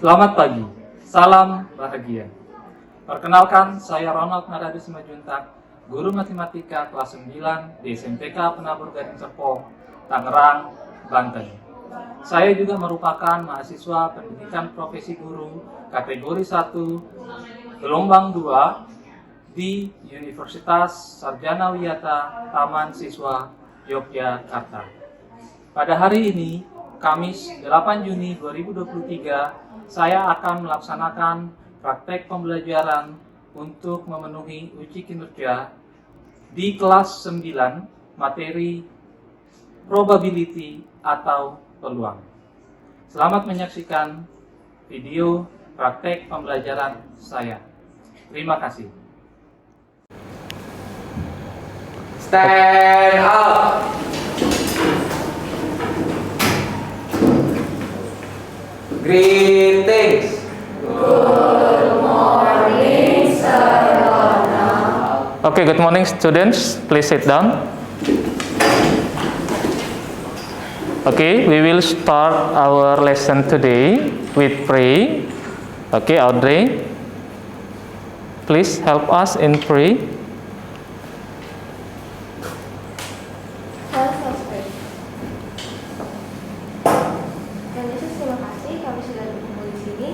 Selamat pagi, salam bahagia. Perkenalkan, saya Ronald Naradi Simajuntak, guru matematika kelas 9 di SMPK Penabur Gading Serpong, Tangerang, Banten. Saya juga merupakan mahasiswa pendidikan profesi guru kategori 1, gelombang 2 di Universitas Sarjana Wiyata Taman Siswa Yogyakarta. Pada hari ini, Kamis 8 Juni 2023, saya akan melaksanakan praktek pembelajaran untuk memenuhi uji kinerja di kelas 9 materi probability atau peluang. Selamat menyaksikan video praktek pembelajaran saya. Terima kasih. Stand up. Greetings. Okay, good morning students. Please sit down. Okay, we will start our lesson today with pray. Okay, Audrey, please help us in pray. Dan Yesus, terima kasih kami sudah berkumpul di sini.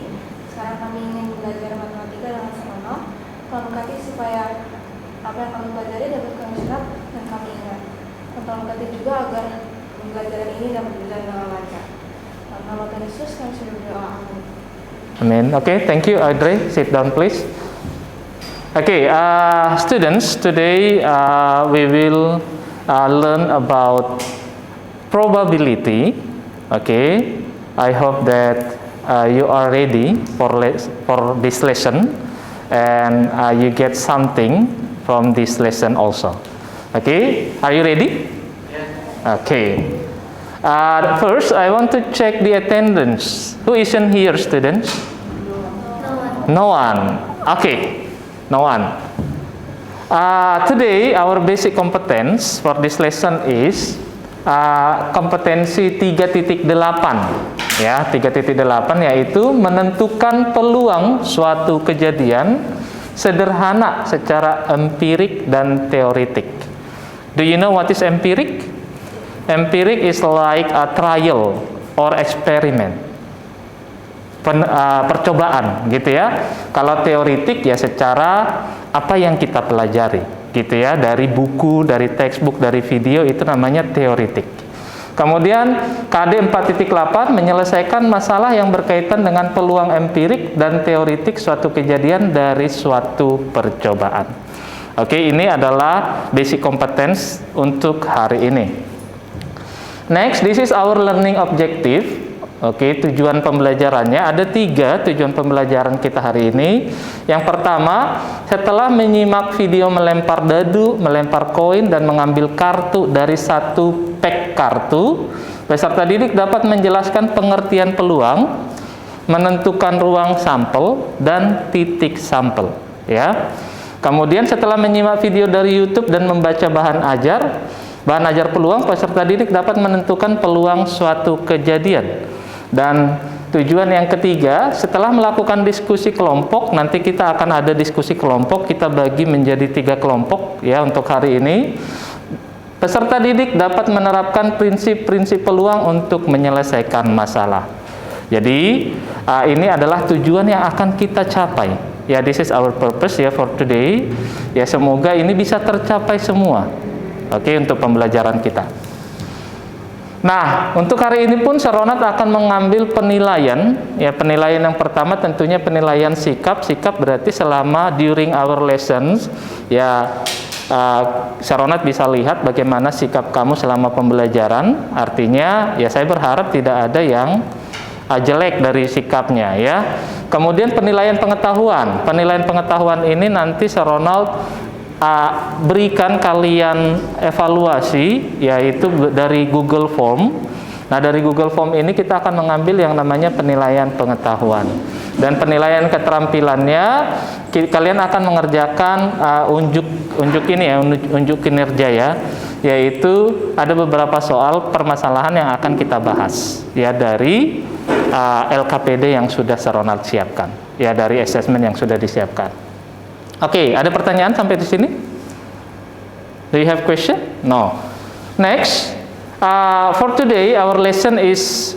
Sekarang kami ingin belajar matematika dengan seronok. Tolong berkati supaya apa yang kami pelajari dapat kami serap dan kami ingat. Dan tolong berkati juga agar pembelajaran ini dapat berjalan dengan lancar. Dalam nama Tuhan Yesus kami sudah berdoa. Amin. Amen. Okay, thank you, Audrey. Sit down, please. Okay, students, today we will learn about probability. Okay, I hope that you are ready for this lesson and you get something from this lesson also. Okay, are you ready? Yes. Okay. First, I want to check the attendance. Who isn't here, students? No one. Okay, no one. Today, our basic competence for this lesson is kompetensi 3.8. Ya, 3.8 yaitu menentukan peluang suatu kejadian sederhana secara empirik dan teoritik. Do you know what is empiric? Empiric is like a trial or experiment. Percobaan gitu ya. Kalau teoritik ya secara apa yang kita pelajari gitu ya, dari buku, dari textbook, dari video, itu namanya teoritik. Kemudian KD 4.8 menyelesaikan masalah yang berkaitan dengan peluang empirik dan teoritik suatu kejadian dari suatu percobaan. Oke, ini adalah basic competence untuk hari ini. Next, this is our learning objective. Oke, tujuan pembelajarannya ada 3 tujuan pembelajaran kita hari ini. Yang pertama, setelah menyimak video melempar dadu, melempar koin, dan mengambil kartu dari satu pack kartu, peserta didik dapat menjelaskan pengertian peluang, menentukan ruang sampel, dan titik sampel. Ya. Kemudian setelah menyimak video dari YouTube dan membaca bahan ajar peluang, peserta didik dapat menentukan peluang suatu kejadian. Dan tujuan yang ketiga, setelah melakukan diskusi kelompok, nanti kita akan ada diskusi kelompok, kita bagi menjadi 3 kelompok ya untuk hari ini. Peserta didik dapat menerapkan prinsip-prinsip peluang untuk menyelesaikan masalah. Jadi ini adalah tujuan yang akan kita capai. Ya, this is our purpose ya for today. Ya, semoga ini bisa tercapai semua. Oke, untuk pembelajaran kita. Nah, untuk hari ini pun Seronat akan mengambil penilaian. Ya, penilaian yang pertama tentunya penilaian sikap. Sikap berarti selama during our lessons, ya Seronat bisa lihat bagaimana sikap kamu selama pembelajaran. Artinya, ya saya berharap tidak ada yang jelek dari sikapnya ya. Kemudian penilaian pengetahuan. Penilaian pengetahuan ini nanti Seronat berikan kalian evaluasi, yaitu dari Google Form. Nah, dari Google Form ini kita akan mengambil yang namanya penilaian pengetahuan. Dan penilaian keterampilannya, kalian akan mengerjakan unjuk kinerja ya, yaitu ada beberapa soal permasalahan yang akan kita bahas ya dari LKPD yang sudah Ronald siapkan, ya, dari assessment yang sudah disiapkan. Oke, ada pertanyaan sampai di sini? Do you have question? No. Next, for today our lesson is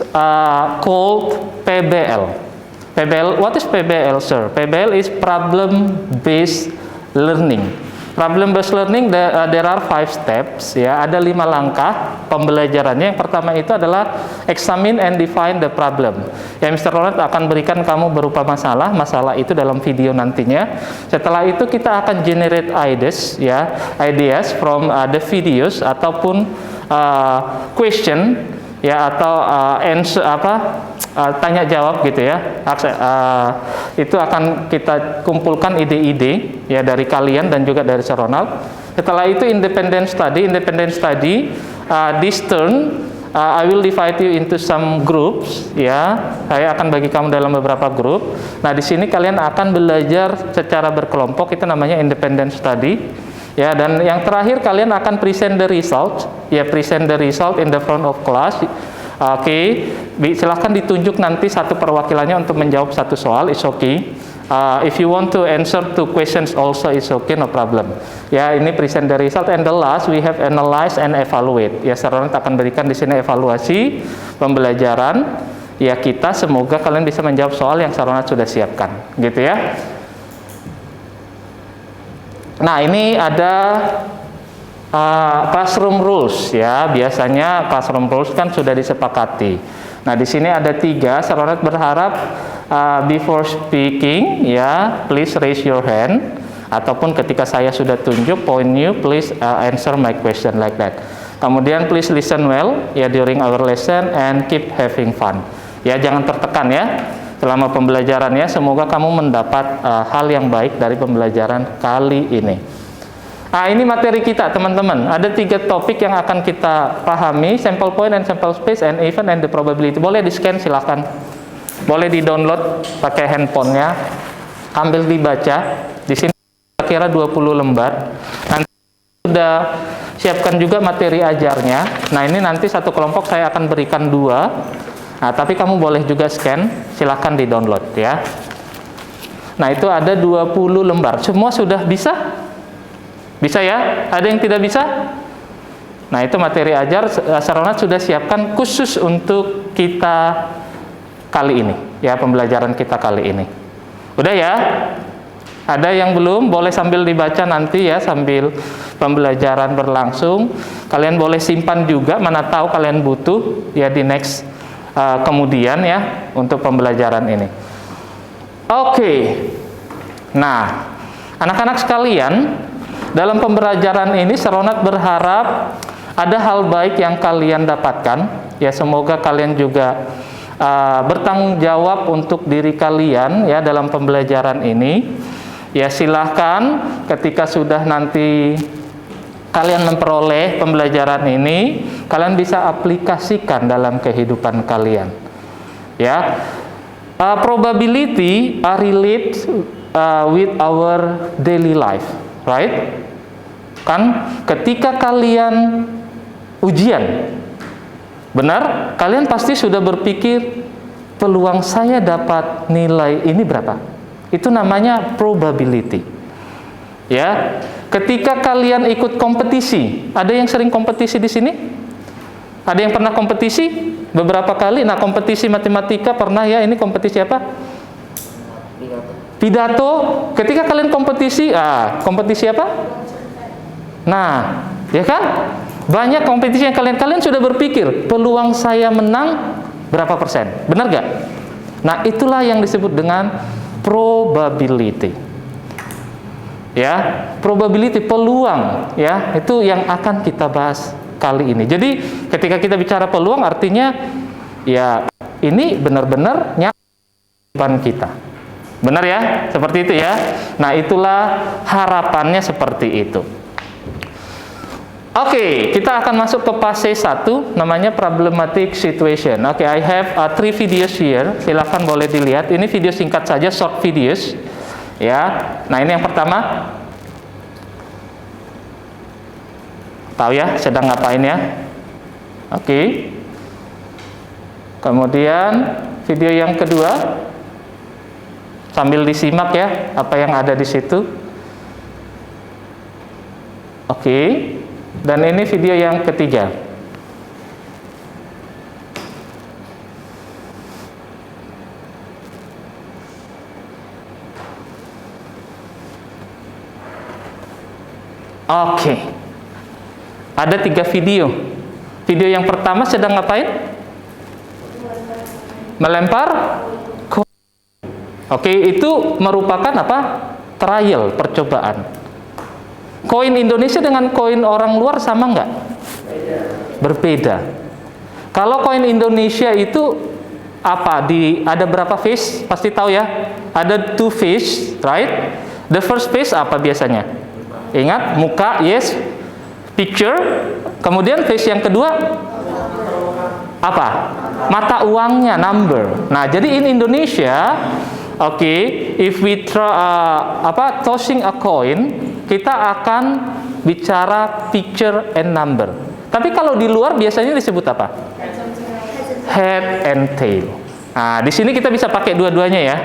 called PBL. PBL, what is PBL, sir? PBL is problem-based learning. Problem-based learning, there are 5 steps, ya. Ada 5 langkah pembelajarannya. Yang pertama itu adalah examine and define the problem. Ya, Mr. Ronald akan berikan kamu berupa masalah itu dalam video nantinya. Setelah itu kita akan generate ideas, ya, ideas from the videos ataupun question, ya, atau answer tanya jawab gitu ya. Itu akan kita kumpulkan ide-ide, ya, dari kalian dan juga dari Sir Ronald. Setelah itu independent study, this turn I will divide you into some groups, ya. Saya akan bagi kamu dalam beberapa grup. Nah, di sini kalian akan belajar secara berkelompok, itu namanya independent study. Ya, dan yang terakhir kalian akan present the result, ya, present the result in the front of class. Oke, silahkan ditunjuk nanti satu perwakilannya untuk menjawab satu soal, it's okay. If you want to answer 2 questions also it's okay, no problem. Ya, ini present the result, and the last we have analyze and evaluate. Ya, Sir Ronald akan berikan di sini evaluasi pembelajaran. Ya, kita semoga kalian bisa menjawab soal yang Sir Ronald sudah siapkan, gitu ya. Nah, ini ada classroom rules, ya. Biasanya classroom rules kan sudah disepakati. Nah, di sini ada 3. Sir Ronald berharap before speaking, ya, please raise your hand, ataupun ketika saya sudah tunjuk point you, please answer my question, like that. Kemudian please listen well, ya, during our lesson and keep having fun. Ya, jangan tertekan, ya, selama pembelajarannya. Semoga kamu mendapat hal yang baik dari pembelajaran kali ini. Ini materi kita, teman-teman. Ada 3 topik yang akan kita pahami: sample point and sample space and event and the probability. Boleh di-scan, silakan. Boleh di-download pakai handphonenya. Ambil dibaca. Di sini kira 20 lembar. Nanti sudah siapkan juga materi ajarnya. Nah, ini nanti satu kelompok saya akan berikan 2. Nah, tapi kamu boleh juga scan, silakan di-download, ya. Nah, itu ada 20 lembar. Semua sudah bisa? Bisa, ya? Ada yang tidak bisa? Nah, itu materi ajar Sir Ronald sudah siapkan khusus untuk kita kali ini, ya, pembelajaran kita kali ini. Udah, ya? Ada yang belum? Boleh sambil dibaca nanti, ya, sambil pembelajaran berlangsung. Kalian boleh simpan juga, mana tahu kalian butuh, ya, di next kemudian, ya, untuk pembelajaran ini. Oke. Nah, anak-anak sekalian, dalam pembelajaran ini Sir Ronald berharap ada hal baik yang kalian dapatkan, ya. Semoga kalian juga bertanggung jawab untuk diri kalian, ya, dalam pembelajaran ini. Ya, silahkan ketika sudah nanti kalian memperoleh pembelajaran ini, kalian bisa aplikasikan dalam kehidupan kalian, ya. Probability are relate with our daily life, right? Kan ketika kalian ujian, benar, kalian pasti sudah berpikir peluang saya dapat nilai ini berapa? Itu namanya probability. Ya, ketika kalian ikut kompetisi, ada yang sering kompetisi di sini? Ada yang pernah kompetisi beberapa kali? Nah, kompetisi matematika pernah, ya. Ini kompetisi apa? Pidato. Ketika kalian kompetisi, kompetisi apa? Nah, ya kan? Banyak kompetisi yang kalian sudah berpikir peluang saya menang berapa persen, benar gak? Nah, itulah yang disebut dengan probability. Ya, probability, peluang, ya, itu yang akan kita bahas kali ini. Jadi, ketika kita bicara peluang, artinya, ya, ini benar-benar nyata kita. Benar, ya? Seperti itu, ya. Nah, itulah harapannya seperti itu. Oke, kita akan masuk ke fase 1, namanya problematic situation. Oke, I have 3 videos here. Silakan boleh dilihat. Ini video singkat saja, short videos. Ya. Nah, ini yang pertama. Tahu, ya, sedang ngapain, ya? Oke. Kemudian video yang kedua. Sambil disimak ya apa yang ada di situ. Oke. Dan ini video yang ketiga. Oke. Ada 3 video. Video yang pertama sedang ngapain? Melempar koin. Oke, itu merupakan apa? Trial, percobaan. Koin Indonesia dengan koin orang luar sama nggak? Berbeda. Kalau koin Indonesia itu apa? Ada berapa face? Pasti tahu ya. Ada 2 face, right? The first face apa biasanya? Ingat, muka, yes. Picture. Kemudian face yang kedua apa? Mata uangnya, number. Nah, jadi in Indonesia, oke, if we tossing a coin, kita akan bicara picture and number. Tapi kalau di luar biasanya disebut apa? Head and tail. Nah, di sini kita bisa pakai dua-duanya ya.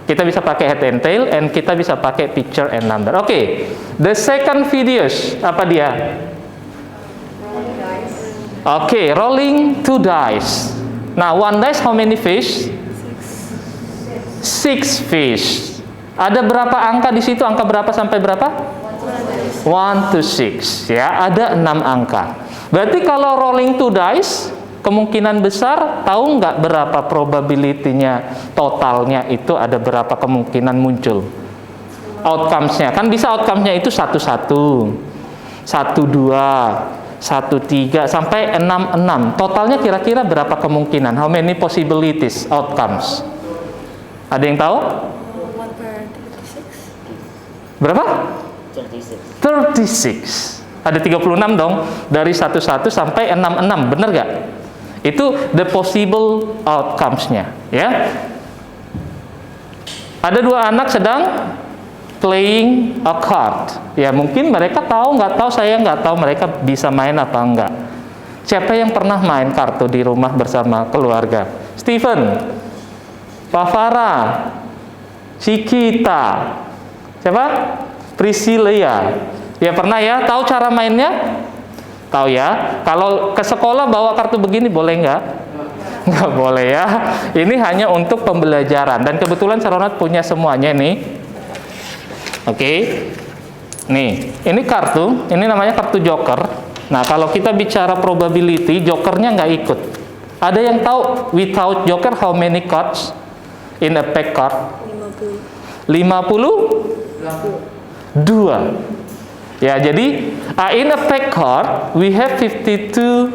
Kita bisa pakai head and tail, and kita bisa pakai picture and number. Oke, the second videos apa dia? Oke, rolling 2 dice. Nah, 1 dice how many fish? 6 fish. Ada berapa angka di situ? Angka berapa sampai berapa? 1 to 6 ya, ada 6 angka. Berarti kalau rolling 2 dice, kemungkinan besar tahu nggak berapa probability-nya totalnya itu, ada berapa kemungkinan muncul outcomes-nya? Kan bisa outcomes-nya itu 1-1, 1-2, 1-3 sampai 6-6. Totalnya kira-kira berapa kemungkinan? How many possibilities outcomes? Ada yang tahu? 1/36. Berapa? 36. Ada 36 dong. Dari 1-1 sampai 6-6. Benar nggak? Itu the possible outcomes-nya, ya. Ada 2 anak sedang playing a card. Ya, mungkin mereka tahu, nggak tahu, saya nggak tahu mereka bisa main apa enggak. Siapa yang pernah main kartu di rumah bersama keluarga? Steven, Pak Farah, Cikita, siapa? Priscilla. Ya pernah ya? Tahu cara mainnya? Tahu ya? Kalau ke sekolah bawa kartu begini boleh nggak? Nggak boleh ya. Ini hanya untuk pembelajaran. Dan kebetulan Saronat punya semuanya nih. Oke. Nih, ini kartu. Ini namanya kartu joker. Nah, kalau kita bicara probability, jokernya nggak ikut. Ada yang tahu without joker how many cards in a pack card? 52. Ya, jadi in a pack card we have 52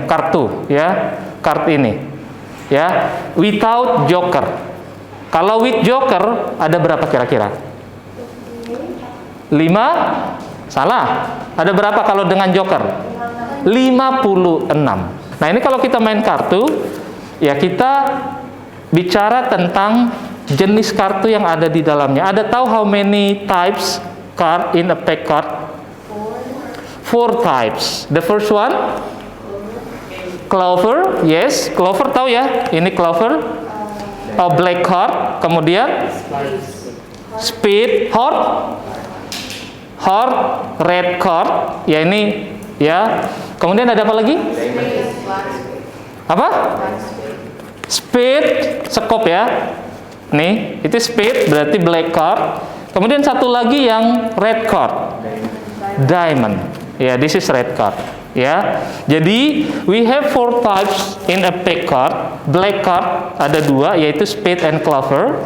kartu ya, kartu ini ya, without joker. Kalau with joker ada berapa kira-kira? 5? Salah. Ada berapa kalau dengan joker? 56. Nah, ini kalau kita main kartu ya, kita bicara tentang jenis kartu yang ada di dalamnya. Ada tahu how many types card in a pack card? 4 types. The first one, clover. Yes, clover tahu ya. Ini clover. Black card. Kemudian spade, heart, red card. Ya ini ya. Kemudian ada apa lagi? Apa? Spade, sekop ya. Nih, itu spade berarti black card. Kemudian satu lagi yang red card, diamond. Ya, this is red card. Ya, jadi we have 4 types in a pack card. Black card ada 2, yaitu spade and clover.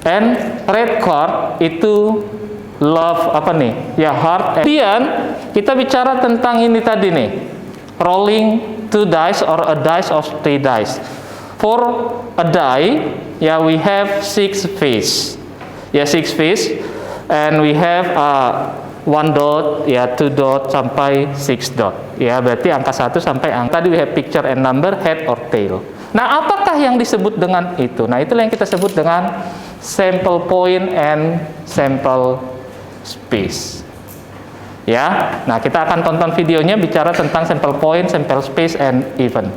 And red card itu love apa nih? Ya, heart. Kemudian kita bicara tentang ini tadi nih, rolling 2 dice or a dice of 3 dice. For a die, ya we have 6 face. Ya, 6 face, and we have 1 dot, ya 2 dot sampai 6 dot. Ya, berarti angka 1 sampai angka. Tadi we have picture and number, head or tail. Nah, apakah yang disebut dengan itu? Nah, itulah yang kita sebut dengan sample point and sample space. Ya, nah kita akan tonton videonya bicara tentang sample point, sample space, and event.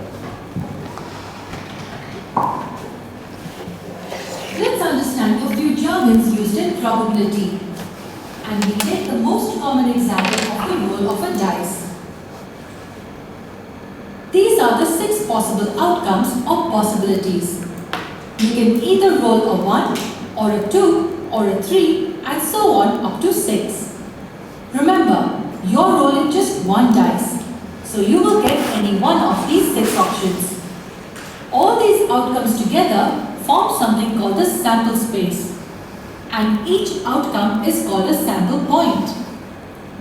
terms used in probability. And we take the most common example of the roll of a dice. These are the 6 possible outcomes or possibilities. You can either roll a 1 or a 2 or a 3 and so on up to 6. Remember, you're rolling just one dice, so you will get any one of these 6 options. All these outcomes together form something called the sample space, and each outcome is called a sample point.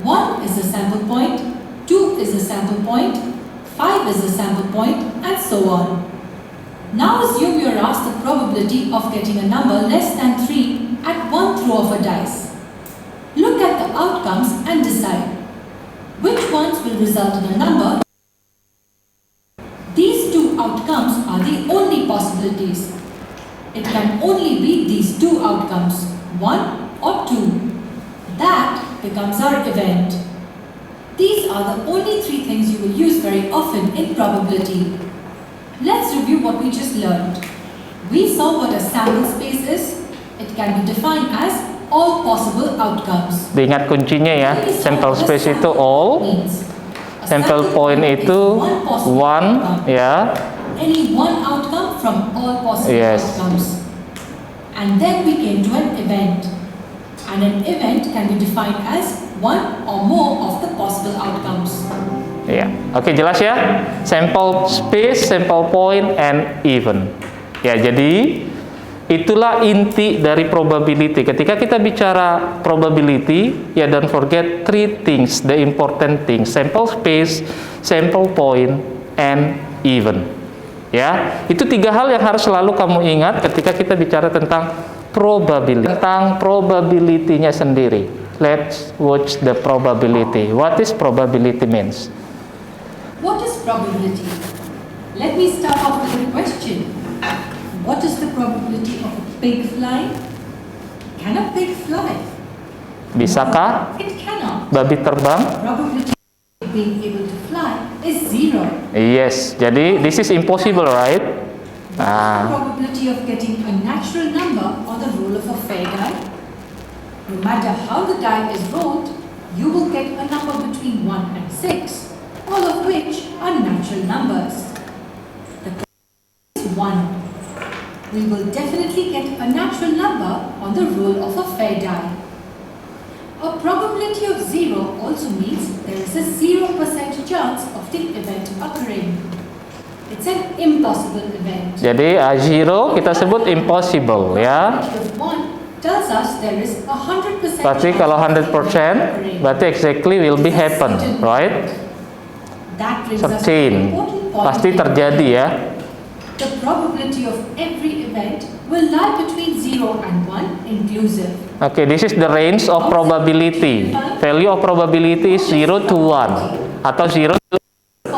1 is a sample point, 2 is a sample point, 5 is a sample point, and so on. Now assume you are asked the probability of getting a number less than 3 at one throw of a dice. Look at the outcomes and decide which ones will result in a number. These 2 outcomes are the only possibilities. It can only be these 2 outcomes, 1 or 2. That becomes our event. These are the only 3 things you will use very often in probability. Let's review what we just learned. We saw what a sample space is. It can be defined as all possible outcomes. Diingat kuncinya ya, sample space itu all, sample point itu one, ya. Any one outcome from all possible Yes. outcomes. And then we came to an event. And an event can be defined as one or more of the possible outcomes. Ya, oke, jelas ya. Sample space, sample point, and event. Ya, jadi itulah inti dari probability. Ketika kita bicara probability, ya don't forget 3 things, the important things: sample space, sample point, and event. Ya, itu 3 hal yang harus selalu kamu ingat ketika kita bicara tentang probability. Tentang probability-nya sendiri. Let's watch the probability. What is probability means? What is probability? Let me start off with a question. What is the probability of a pig flying? Can a pig fly? Bisakah It cannot. babi terbang? Probability of being able to fly is 0. Yes, jadi this is impossible, right? What is the probability of getting a natural number on the roll of a fair die? No matter how the die is rolled, you will get a number between 1 and 6, all of which are natural numbers. The probability is 1. We will definitely get a natural number on the roll of a fair die. A probability of 0 also means there is a 0% chance of the event occurring. It's an impossible event. Jadi zero kita sebut impossible, ya. Probability of 1 tells us there is 100% Berarti kalau 100%, berarti exactly will be happen, right? That brings us to an Certain, important point. pasti terjadi ya. The probability of every event will lie between 0 and 1 inclusive. Okay, this is the range of probability. Value of probability is 0 to 1 atau 0 to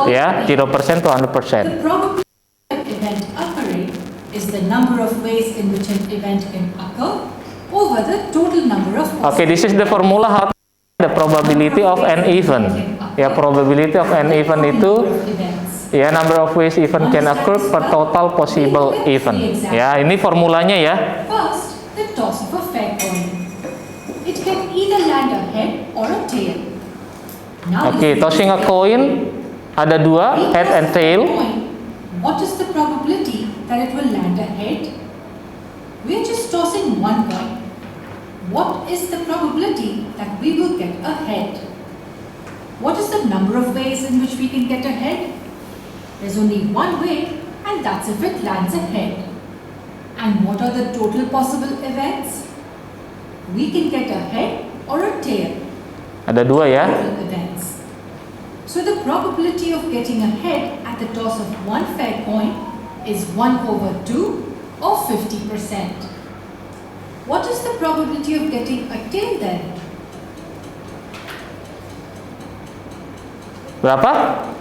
ya, 0% to 100%. The probability of an event occurring is the number of ways in which an event can occur over the total number of possible. Okay, this is the formula how to the probability of an event. Ya, probability of an event itu ya number of ways event can occur per total possible event. Ya, ini formulanya ya. First, the toss of a fair coin. It can either land a head or a tail. Now Okay, tossing a coin ada 2, head and tail. What is the probability that it will land a head? We are just tossing one coin. What is the probability that we will get a head? What is the number of ways in which we can get a head? There's only one way, and that's if it lands a head. And what are the total possible events? We can get a head or a tail. Ada 2 ya. Total events. So the probability of getting a head at the toss of one fair coin is 1/2 or 50%. What is the probability of getting a tail then? Berapa?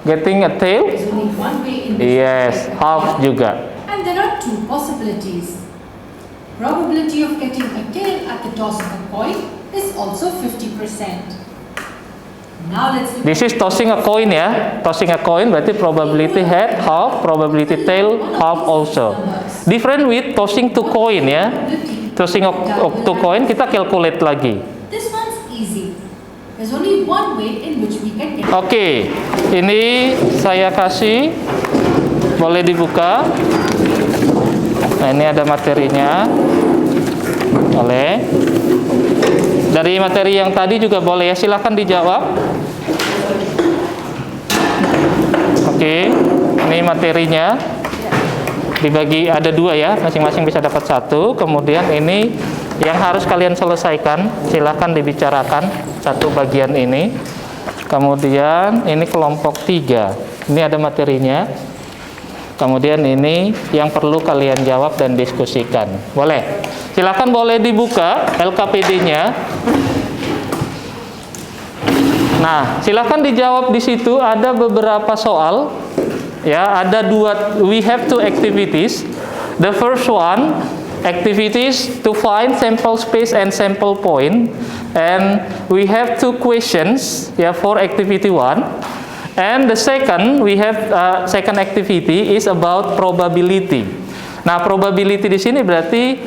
Getting a tail? There's only one way in which Yes, we get a half tail. juga. And there are 2 possibilities. Probability of getting a tail at the toss of a coin is also 50%. Now let's look This is tossing a coin ya. Tossing a coin berarti probability head half, probability tail half also. Different with tossing 2 coin ya. probability tossing of two coin, kita calculate lagi. This one's easy. There's only one way in which we can get. Oke, ini saya kasih, boleh dibuka. Nah, ini ada materinya. Boleh. Dari materi yang tadi juga boleh ya, silahkan dijawab. Oke, ini materinya dibagi ada 2 ya, masing-masing bisa dapat 1. Kemudian ini yang harus kalian selesaikan, silahkan dibicarakan satu bagian ini. Kemudian ini kelompok 3, ini ada materinya. Kemudian ini yang perlu kalian jawab dan diskusikan. Boleh? Silakan, boleh dibuka LKPD-nya. Nah, silakan dijawab di situ. Ada beberapa soal. Ya, ada 2. We have 2 activities. The first one, activities to find sample space and sample point. And we have 2 questions. Ya, for activity 1. And the second, we have second activity is about probability. Nah, probability di sini berarti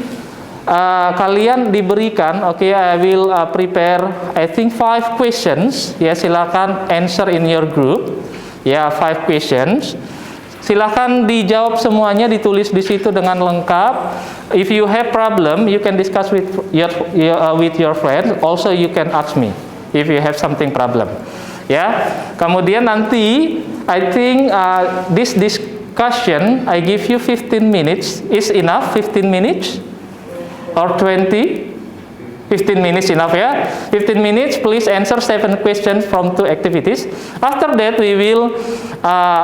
kalian diberikan, oke, I will prepare, I think 5 questions. Ya, silakan answer in your group. Ya, 5 questions. Silakan dijawab semuanya, ditulis di situ dengan lengkap. If you have problem, you can discuss with your friends. Also, you can ask me if you have something problem. Ya, kemudian nanti I think this discussion I give you 15 minutes is enough. 15 minutes or 20? 15 minutes enough ya. 15 minutes, please answer 7 questions from 2 activities. After that we will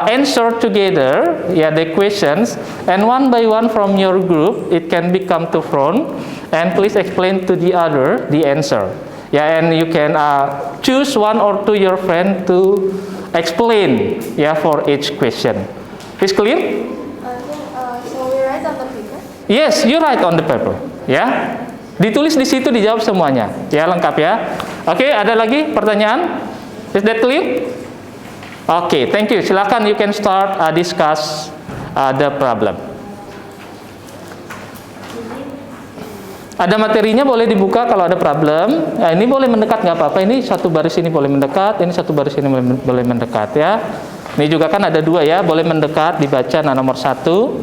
answer together ya the questions, and one by one from your group it can become to front and please explain to the other the answer. Yeah, and you can choose 1 or 2 your friend to explain for each question. Is clear? So we write on the paper? Yes, you write on the paper. Ya, ditulis di situ, dijawab semuanya. Ya, lengkap ya. Oke, ada lagi pertanyaan? Is that clear? Oke, thank you. Silakan, you can start discuss the problem. Ada materinya, boleh dibuka kalau ada problem. Nah, ini boleh mendekat, nggak apa-apa. Ini 1 baris ini boleh mendekat, ini 1 baris ini boleh mendekat ya. Ini juga kan ada 2 ya, boleh mendekat, dibaca. Nah, nomor 1.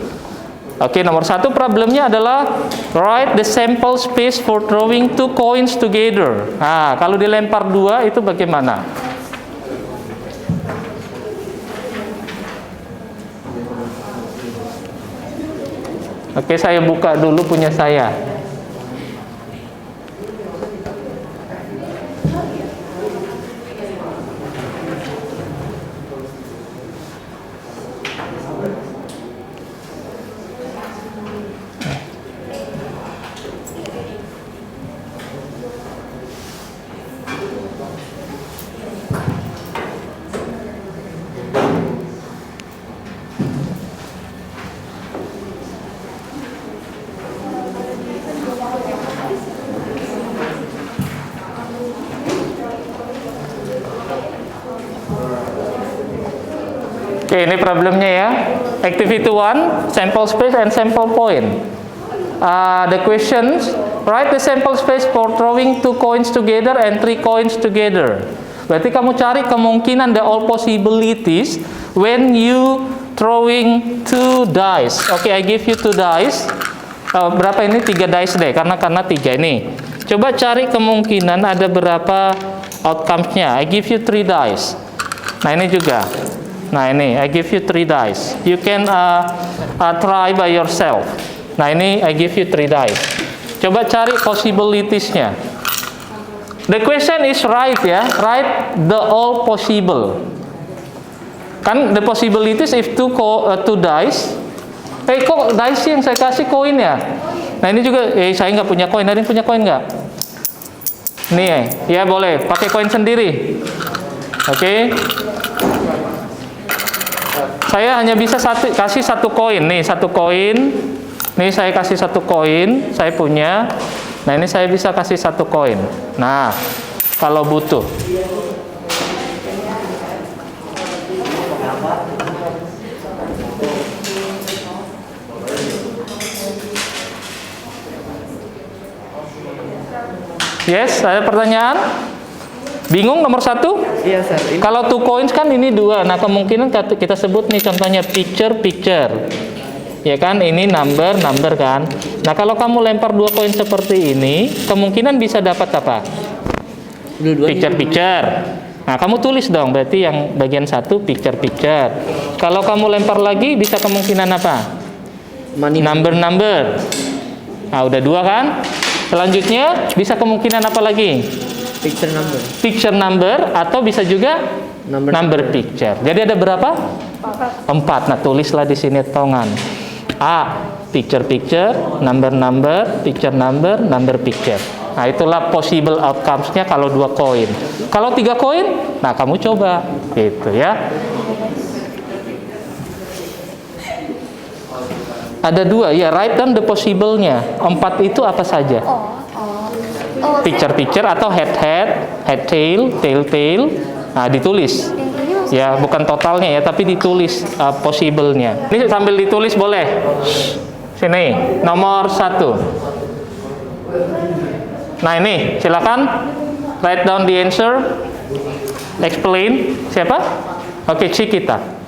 Oke, nomor 1 problemnya adalah write the sample space for throwing 2 coins together. Nah, kalau dilempar 2 itu bagaimana? Oke, saya buka dulu punya saya. Oke, ini problemnya ya. Activity 1, sample space and sample point. The questions, write the sample space for throwing 2 coins together and 3 coins together. Berarti kamu cari kemungkinan, the all possibilities when you throwing 2 dice. Oke, I give you 2 dice. Berapa ini? 3 dice deh, karena 3 ini. Coba cari kemungkinan ada berapa outcomes-nya. I give you 3 dice. Nah, ini juga. Nah, ini I give you 3 dice. You can try by yourself. Nah, ini I give you 3 dice. Coba cari possibilities-nya. The question is right ya. Write the all possible. Kan the possibilities if 2 dice. Kok dice yang saya kasih koin ya? Nah, ini juga saya nggak punya koin. Ada yang punya koin nggak? Nih ya, boleh pakai koin sendiri. Oke. Saya hanya bisa kasih 1 koin. Nih, 1 koin. Nih, saya kasih 1 koin. Saya punya. Nah, ini saya bisa kasih 1 koin. Nah, kalau butuh. Yes, ada pertanyaan? Bingung nomor 1? Iya, Sir. Kalau 2 coins kan ini 2. Nah, kemungkinan kita sebut nih contohnya picture. Ya kan, ini number kan. Nah, kalau kamu lempar 2 koin seperti ini, kemungkinan bisa dapat apa? Dua-duanya. Picture. Nah, kamu tulis dong, berarti yang bagian 1 picture. Kalau kamu lempar lagi, bisa kemungkinan apa? Money. Number. Nah, udah 2 kan? Selanjutnya, bisa kemungkinan apa lagi? Picture number. Atau bisa juga number picture. Jadi ada berapa? 4. Nah, tulislah di sini tongan. A, picture, number, picture number picture. Nah, itulah possible outcomes-nya kalau 2 koin. Kalau 3 koin, nah kamu coba gitu ya. Ada 2 ya, write down the possible-nya. 4 itu apa saja? Picture atau head tail. Nah, ditulis. Ya, bukan totalnya ya, tapi ditulis possible-nya. Ini sambil ditulis boleh. Sini, nomor 1. Nah, ini silakan write down the answer. Explain. Siapa? Oke, Cikita.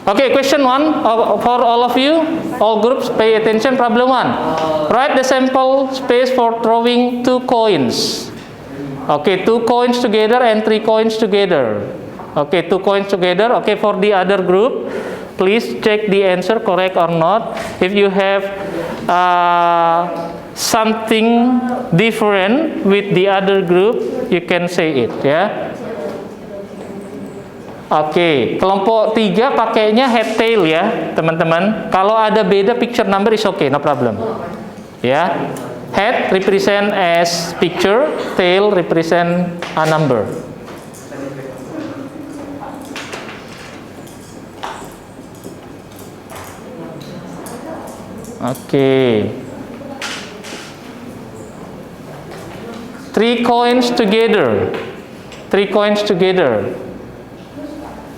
Oke, question 1 for all of you, all groups pay attention. Problem 1. Write the sample space for throwing 2 coins. Okay, 2 coins together and 3 coins together. Okay, 2 coins together. Okay, for the other group, please check the answer correct or not. If you have something different with the other group, you can say it ya. Oke, kelompok 3 pakainya head tail ya, teman-teman. Kalau ada beda picture number is okay, no problem. Ya. Head represent as picture, tail represent a number. Oke. 3 coins together. 3 coins together.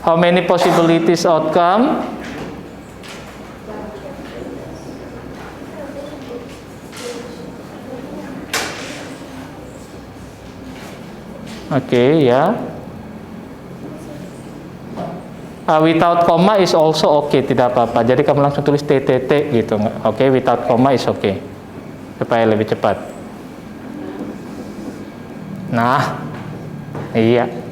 How many possibilities outcome? Oke, ya. Without comma is also okay, tidak apa-apa. Jadi kamu langsung tulis TTT gitu. Oke, without comma is okay. Supaya lebih cepat. Nah, iya.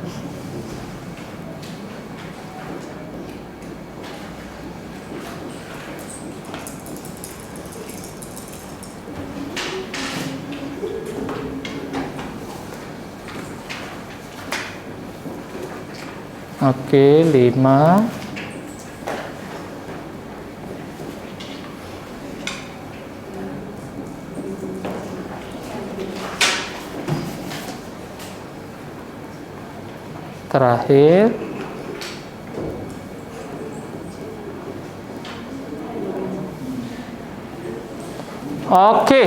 Oke, 5. Terakhir. Oke,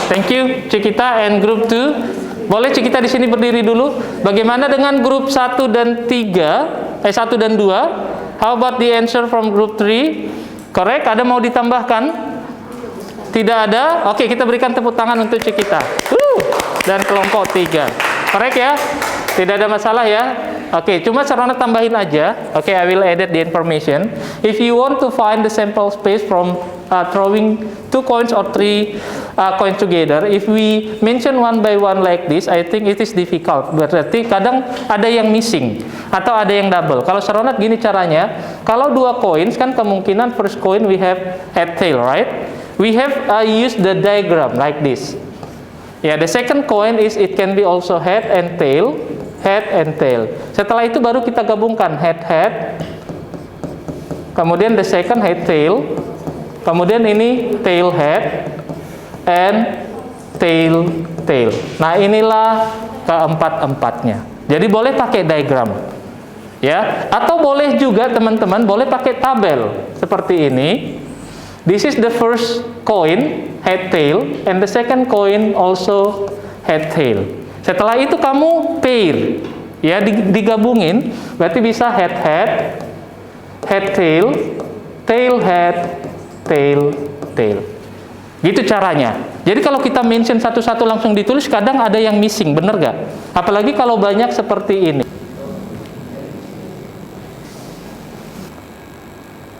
thank you Cikita and group 2. Boleh Cikita di sini berdiri dulu. Bagaimana dengan grup 1 dan 3? 1 dan 2. How about the answer from group 3? Correct? Ada mau ditambahkan? Tidak ada? Oke, kita berikan tepuk tangan untuk Cikita. Dan kelompok 3. Correct ya? Tidak ada masalah ya? Oke, cuma Sarwana tambahin aja. Oke, I will edit the information. If you want to find the sample space from throwing 2 coins or 3 coins together, if we mention one by one like this, I think it is difficult. Berarti kadang ada yang missing atau ada yang double. Kalau Sarwana gini caranya, kalau 2 coins kan kemungkinan first coin we have head tail, right? We have used the diagram like this. Yeah, the second coin is it can be also head and tail. Head and tail. Setelah itu baru kita gabungkan head, kemudian the second head tail, kemudian ini tail head and tail. Nah, inilah keempat-empatnya. Jadi boleh pakai diagram, ya. Atau boleh juga teman-teman boleh pakai tabel seperti ini. This is the first coin head tail and the second coin also head tail. Setelah itu kamu pair, ya digabungin, berarti bisa head tail, tail head, tail. Gitu caranya. Jadi kalau kita mention satu-satu langsung ditulis, kadang ada yang missing, bener gak? Apalagi kalau banyak seperti ini.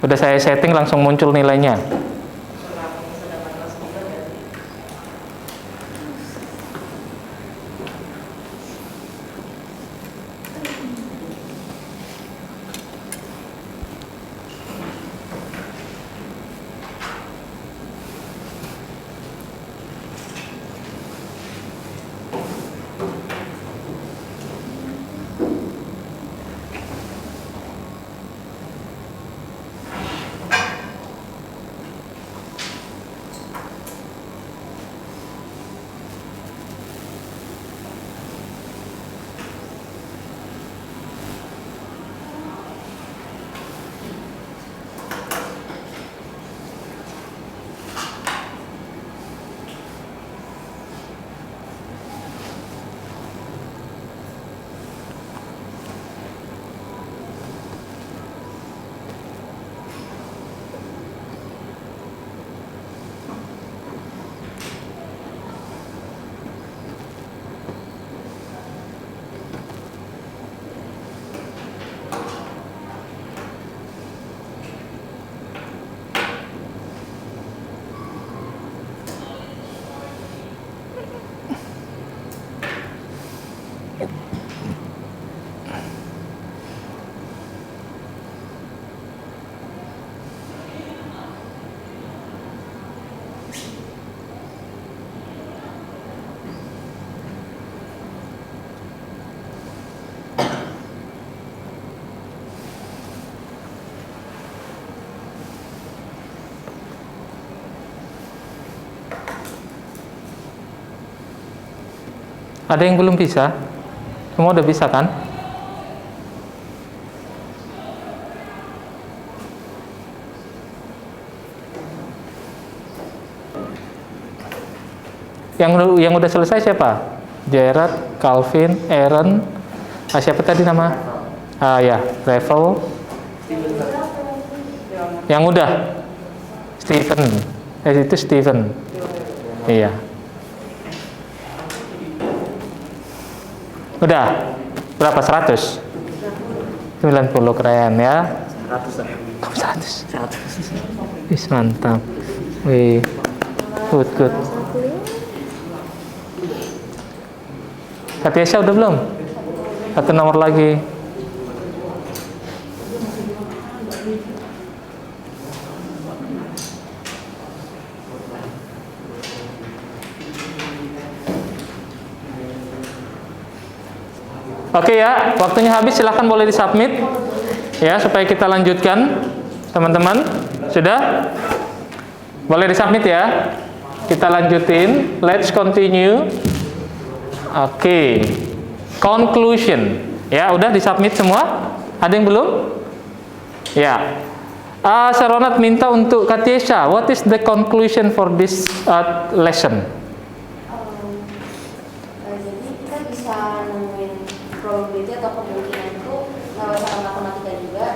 Udah saya setting, langsung muncul nilainya. Ada yang belum bisa? Semua udah bisa kan? Yang udah selesai siapa? Gerard, Calvin, Aaron, siapa tadi nama? Ya, Revel. Yang udah? Steven. Itu Steven. Iya. Udah? Berapa? 100? 90, keren ya. 100. 100. Wih, mantap. Wih. Good. Katisha udah belum? Satu nomor lagi. Oke ya, waktunya habis, silahkan boleh disubmit ya, supaya kita lanjutkan teman-teman. Sudah? Boleh disubmit ya. Kita lanjutin, let's continue. Oke. Conclusion. Ya, udah disubmit semua? Ada yang belum? Ya. Saronat minta untuk Katisha, what is the conclusion for this lesson? Jadi kita bisa nemuin probability atau kemungkinan itu lewat cara matematika juga.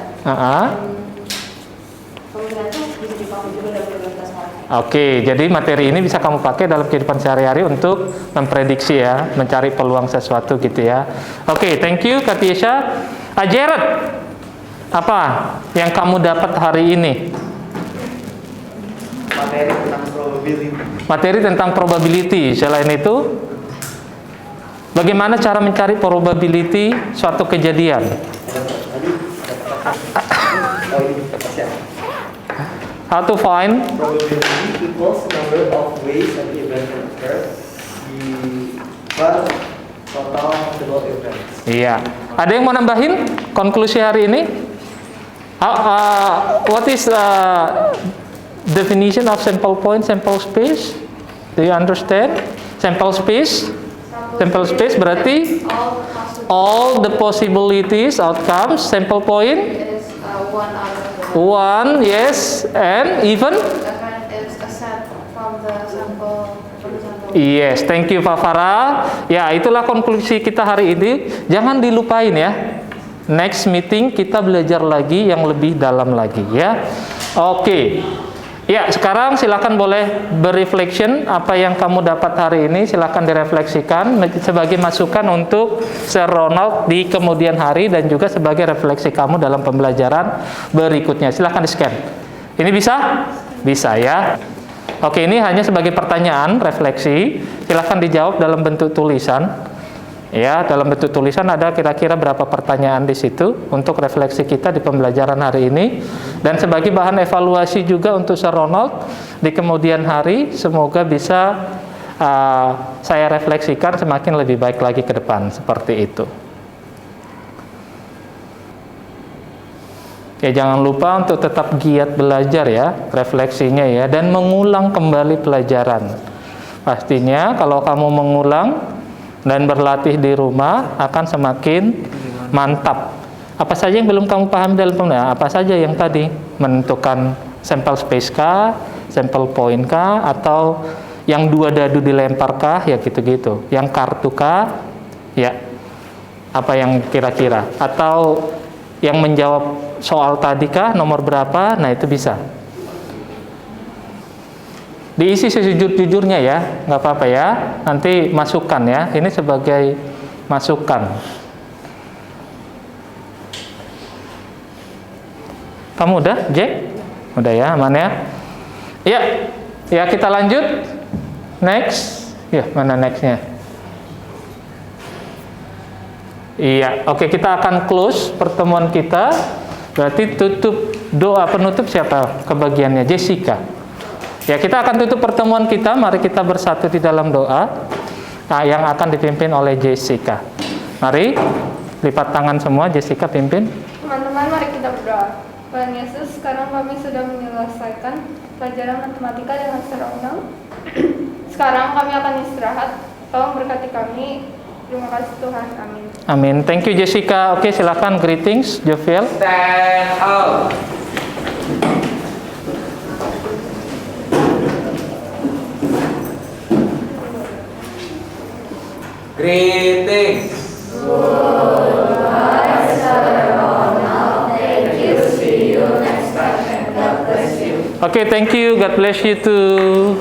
Kemungkinan itu bisa dipakai juga dalam probabilitas market. Oke, jadi materi ini bisa kamu pakai dalam kehidupan sehari-hari untuk memprediksi ya, mencari peluang sesuatu gitu ya. Oke, thank you Katisha. Gerard, apa yang kamu dapat hari ini? Materi tentang probability. Materi tentang probability. Selain itu, bagaimana cara mencari probability suatu kejadian? How to find Probability equals number of ways an event can occur plus total possible events. Iya. Ada yang mau nambahin konklusi hari ini? What is definition of sample point, sample space? Do you understand? Sample space? Sample space berarti all the possibilities, outcomes. Sample point? Is one out of the One, yes, and even? is a set from the sample. Yes, thank you Pak Farah. Ya, itulah konklusi kita hari ini. Jangan dilupain ya. Next meeting kita belajar lagi yang lebih dalam lagi ya. Oke. Ya, sekarang silakan boleh berreflection apa yang kamu dapat hari ini, silakan direfleksikan sebagai masukan untuk Sir Ronald di kemudian hari dan juga sebagai refleksi kamu dalam pembelajaran berikutnya. Silakan di-scan. Ini bisa? Bisa ya. Oke, ini hanya sebagai pertanyaan, refleksi. Silakan dijawab dalam bentuk tulisan. Ya, dalam bentuk tulisan ada kira-kira berapa pertanyaan di situ untuk refleksi kita di pembelajaran hari ini dan sebagai bahan evaluasi juga untuk Sir Ronald di kemudian hari, semoga bisa saya refleksikan semakin lebih baik lagi ke depan, seperti itu. Ya, jangan lupa untuk tetap giat belajar ya, refleksinya ya, dan mengulang kembali pelajaran. Pastinya kalau kamu mengulang dan berlatih di rumah akan semakin mantap. Apa saja yang belum kamu pahami dalam pembelajaran? Apa saja yang tadi? Menentukan sampel space kah, sampel point kah, atau yang 2 dadu dilempar kah, ya gitu-gitu. Yang kartu kah, ya apa yang kira-kira? Atau yang menjawab soal tadi kah, nomor berapa? Nah, itu bisa. Diisi sejujur-jujurnya ya, nggak apa-apa ya. Nanti masukkan ya, ini sebagai masukan. Kamu udah, Jack? Udah ya, aman ya? Ya, ya kita lanjut. Next. Ya, mana nextnya? Iya, oke, kita akan close pertemuan kita. Berarti tutup doa penutup siapa kebagiannya? Jessica. Ya, kita akan tutup pertemuan kita. Mari kita bersatu di dalam doa yang akan dipimpin oleh Jessica. Mari, lipat tangan semua, Jessica pimpin. Teman-teman, mari kita berdoa. Tuhan Yesus, sekarang kami sudah menyelesaikan pelajaran matematika dengan secara ulang. Sekarang kami akan istirahat. Tolong berkati kami. Terima kasih Tuhan. Amin. Amin. Thank you Jessica. Oke, silakan greetings, Joviel. Stand up. Greetings. Goodbye, Sir Ronald. Thank you. See you next time. God bless you. Oke, thank you. God bless you too.